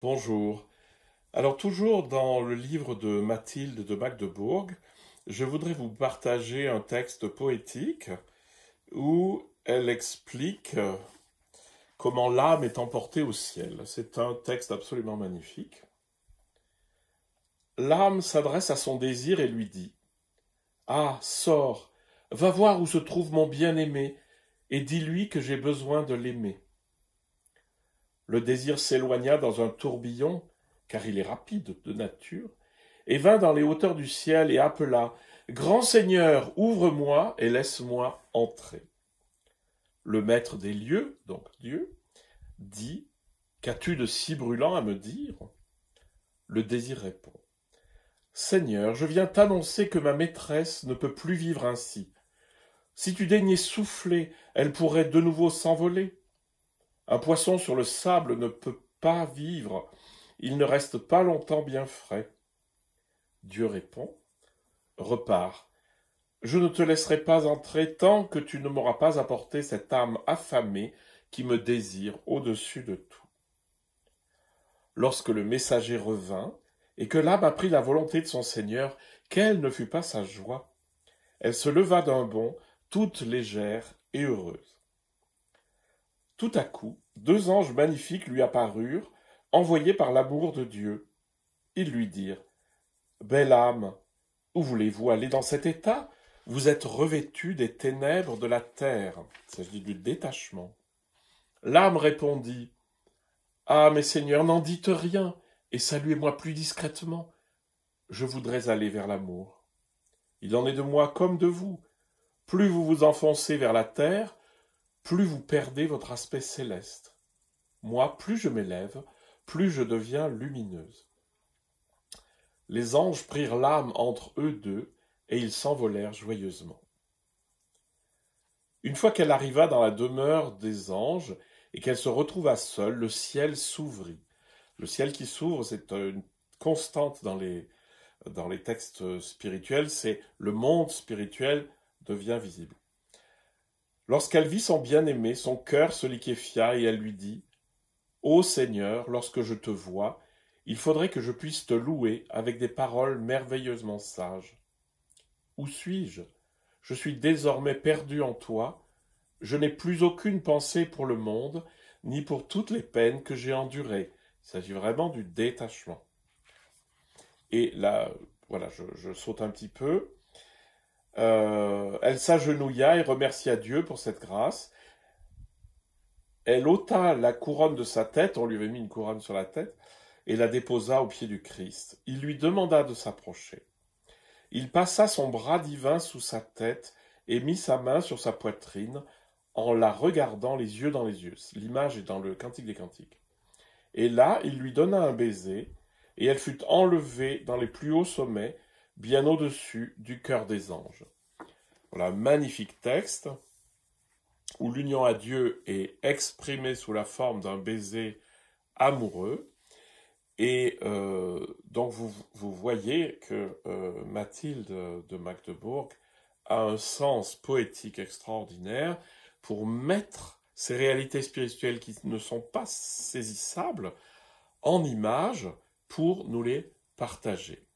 Bonjour. Alors toujours dans le livre de Mathilde de Magdebourg, je voudrais vous partager un texte poétique où elle explique comment l'âme est emportée au ciel. C'est un texte absolument magnifique. L'âme s'adresse à son désir et lui dit: Ah, sors, va voir où se trouve mon bien-aimé, et dis-lui que j'ai besoin de l'aimer. Le désir s'éloigna dans un tourbillon, car il est rapide de nature, et vint dans les hauteurs du ciel et appela: Grand Seigneur, ouvre-moi et laisse-moi entrer. Le maître des lieux, donc Dieu, dit: Qu'as-tu de si brûlant à me dire? Le désir répond: Seigneur, je viens t'annoncer que ma maîtresse ne peut plus vivre ainsi. Si tu daignais souffler, elle pourrait de nouveau s'envoler. Un poisson sur le sable ne peut pas vivre, il ne reste pas longtemps bien frais. Dieu répond: Repars. Je ne te laisserai pas entrer tant que tu ne m'auras pas apporté cette âme affamée qui me désire au-dessus de tout. Lorsque le messager revint, et que l'âme apprit la volonté de son Seigneur, quelle ne fut pas sa joie! Elle se leva d'un bond, toute légère et heureuse. Tout à coup, deux anges magnifiques lui apparurent, envoyés par l'amour de Dieu. Ils lui dirent: Belle âme, où voulez-vous aller dans cet état? Vous êtes revêtue des ténèbres de la terre. Il s'agit du détachement. L'âme répondit: Ah, mes seigneurs, n'en dites rien, et saluez-moi plus discrètement. Je voudrais aller vers l'amour. Il en est de moi comme de vous. Plus vous vous enfoncez vers la terre, plus vous perdez votre aspect céleste. Moi, plus je m'élève, plus je deviens lumineuse. Les anges prirent l'âme entre eux deux, et ils s'envolèrent joyeusement. Une fois qu'elle arriva dans la demeure des anges, et qu'elle se retrouva seule, le ciel s'ouvrit. Le ciel qui s'ouvre, c'est une constante dans les textes spirituels, c'est le monde spirituel devient visible. Lorsqu'elle vit son bien-aimé, son cœur se liquéfia et elle lui dit: Ô Seigneur, lorsque je te vois, il faudrait que je puisse te louer avec des paroles merveilleusement sages. Où suis-je? Je suis désormais perdu en toi. Je n'ai plus aucune pensée pour le monde, ni pour toutes les peines que j'ai endurées. Il s'agit vraiment du détachement. Et là, voilà, je saute un petit peu. Elle s'agenouilla et remercia Dieu pour cette grâce. Elle ôta la couronne de sa tête, on lui avait mis une couronne sur la tête, et la déposa au pied du Christ. Il lui demanda de s'approcher. Il passa son bras divin sous sa tête et mit sa main sur sa poitrine en la regardant les yeux dans les yeux. L'image est dans le Cantique des Cantiques. Et là, il lui donna un baiser, et elle fut enlevée dans les plus hauts sommets, bien au-dessus du cœur des anges. Voilà, magnifique texte où l'union à Dieu est exprimée sous la forme d'un baiser amoureux. Et donc vous voyez que Mathilde de Magdebourg a un sens poétique extraordinaire pour mettre ces réalités spirituelles qui ne sont pas saisissables en images pour nous les partager.